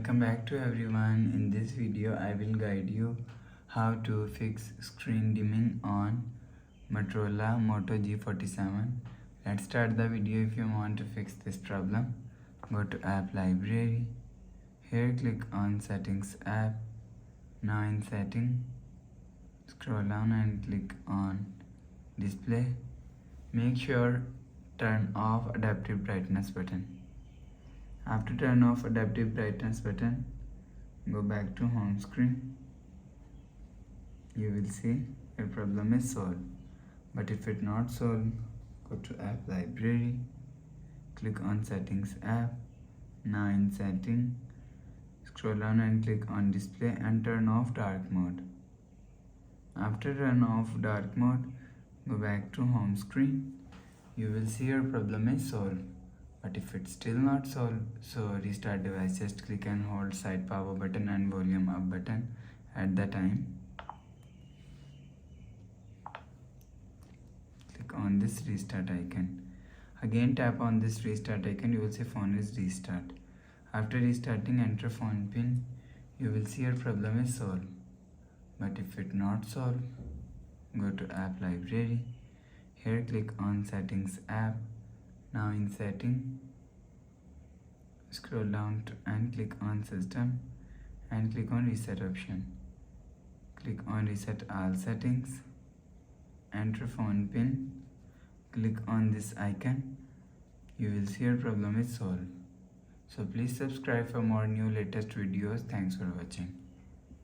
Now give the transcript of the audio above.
Welcome back to everyone. In this video I will guide you how to fix screen dimming on Motorola Moto G47. Let's start the video. If you want to fix this problem, go to app library. Here click on settings app. Now in setting, scroll down and click on display. Make sure turn off adaptive brightness button. After turn off adaptive brightness button, go back to home screen. You will see your problem is solved. But if it not solved, go to app library, click on settings app. Now in setting, scroll down and click on display and turn off dark mode. After turn off dark mode, go back to home screen. You will see your problem is solved. But if it's still not solved, so restart device. Just click and hold side power button and volume up button at the time. Click on this restart icon. Again tap on this restart icon. You will see phone is restart. After restarting, enter phone pin. You will see your problem is solved. But if it not solved, go to app library. Here click on settings app. Now in setting, scroll down and click on system and click on reset option. Click on reset all settings. Enter phone pin. Click on this icon. You will see your problem is solved. So please subscribe for more new latest videos. Thanks for watching.